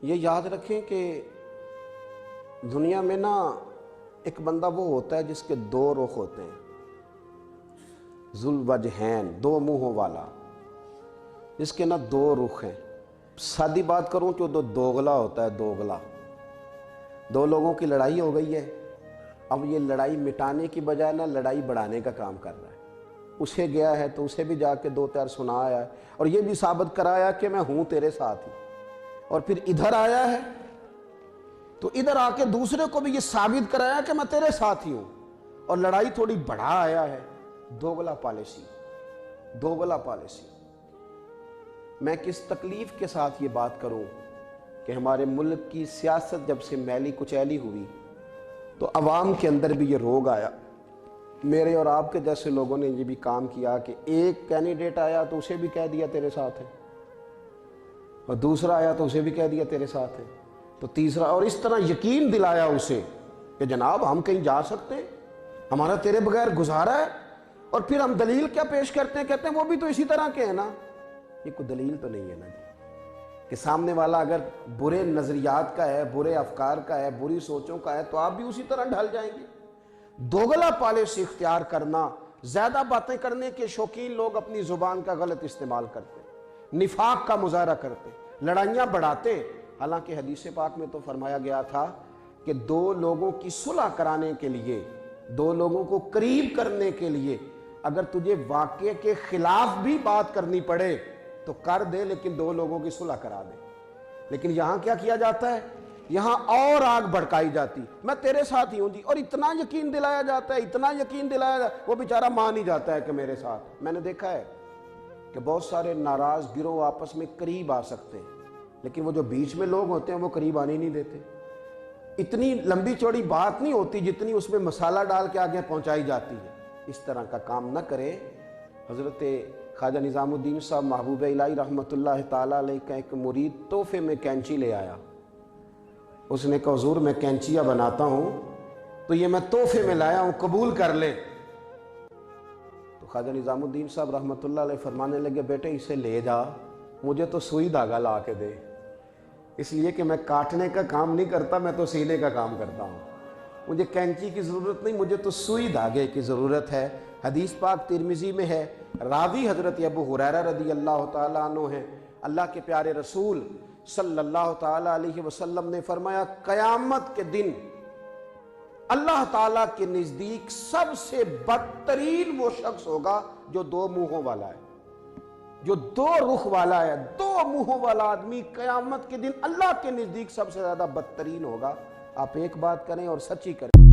یہ یاد رکھیں کہ دنیا میں نا ایک بندہ وہ ہوتا ہے جس کے دو رخ ہوتے ہیں، ذو الوجہین، دو منہوں والا، جس کے نا دو رخ ہیں۔ سادی بات کروں تو دوغلا ہوتا ہے، دوغلا۔ دو لوگوں کی لڑائی ہو گئی ہے، اب یہ لڑائی مٹانے کی بجائے نا لڑائی بڑھانے کا کام کر رہا ہے۔ اسے گیا ہے تو اسے بھی جا کے دو چار سنایا ہے اور یہ بھی ثابت کرایا کہ میں ہوں تیرے ساتھ ہی، اور پھر ادھر آیا ہے تو ادھر آ کے دوسرے کو بھی یہ ثابت کرایا کہ میں تیرے ساتھ ہی ہوں، اور لڑائی تھوڑی بڑھا آیا ہے۔ دوغلا پالیسی، دوغلا پالیسی۔ میں کس تکلیف کے ساتھ یہ بات کروں کہ ہمارے ملک کی سیاست جب سے میلی کچیلی ہوئی تو عوام کے اندر بھی یہ روگ آیا۔ میرے اور آپ کے جیسے لوگوں نے یہ بھی کام کیا کہ ایک کینڈیڈیٹ آیا تو اسے بھی کہہ دیا تیرے ساتھ ہے، اور دوسرا آیا تو اسے بھی کہہ دیا تیرے ساتھ ہے، تو تیسرا، اور اس طرح یقین دلایا اسے کہ جناب ہم کہیں جا سکتے ہیں، ہمارا تیرے بغیر گزارا ہے، اور پھر ہم دلیل کیا پیش کرتے ہیں، کہتے ہیں وہ بھی تو اسی طرح کے ہیں نا۔ یہ کوئی دلیل تو نہیں ہے نا جی، کہ سامنے والا اگر برے نظریات کا ہے، برے افکار کا ہے، بری سوچوں کا ہے تو آپ بھی اسی طرح ڈھل جائیں گے۔ دوغلا پالیسی اختیار کرنا، زیادہ باتیں کرنے کے شوقین لوگ اپنی زبان کا غلط استعمال کرتے ہیں، نفاق کا مظاہرہ کرتے ہیں، لڑائیاں بڑھاتے ہیں۔ حالانکہ حدیث پاک میں تو فرمایا گیا تھا کہ دو لوگوں کی صلح کرانے کے لیے، دو لوگوں کو قریب کرنے کے لیے اگر تجھے واقعے کے خلاف بھی بات کرنی پڑے تو کر دے، لیکن دو لوگوں کی صلح کرا دے۔ لیکن یہاں کیا کیا جاتا ہے؟ یہاں اور آگ بھڑکائی جاتی، میں تیرے ساتھ ہی ہوں جی، اور اتنا یقین دلایا جاتا ہے، اتنا یقین دلایا جاتا ہے، وہ بیچارہ مان ہی جاتا ہے کہ میرے ساتھ۔ میں نے دیکھا ہے کہ بہت سارے ناراض گروہ آپس میں قریب آ سکتے ہیں، لیکن وہ جو بیچ میں لوگ ہوتے ہیں وہ قریب آنے نہیں دیتے۔ اتنی لمبی چوڑی بات نہیں ہوتی جتنی اس میں مسالہ ڈال کے آگے پہنچائی جاتی ہے۔ اس طرح کا کام نہ کرے۔ حضرت خواجہ نظام الدین صاحب محبوب الہی رحمۃ اللہ تعالیٰ علیہ کا ایک مرید تحفے میں کینچی لے آیا۔ اس نے کہا حضور میں کینچیاں بناتا ہوں تو یہ میں تحفے میں لایا ہوں، قبول کر لیں۔ تو خواجہ نظام الدین صاحب رحمۃ اللہ علیہ فرمانے لگے بیٹے اسے لے جا، مجھے تو سوئی دھاگا لا کے دے، اس لیے کہ میں کاٹنے کا کام نہیں کرتا، میں تو سینے کا کام کرتا ہوں، مجھے کینچی کی ضرورت نہیں، مجھے تو سوئی دھاگے کی ضرورت ہے۔ حدیث پاک ترمذی میں ہے، راوی حضرت ابو ہریرہ رضی اللہ تعالیٰ عنہ ہیں۔ اللہ کے پیارے رسول صلی اللہ تعالیٰ علیہ وسلم نے فرمایا قیامت کے دن اللہ تعالیٰ کے نزدیک سب سے بدترین وہ شخص ہوگا جو دو منہوں والا ہے، جو دو رخ والا ہے۔ دو منہوں والا آدمی قیامت کے دن اللہ کے نزدیک سب سے زیادہ بدترین ہوگا۔ آپ ایک بات کریں اور سچی کریں۔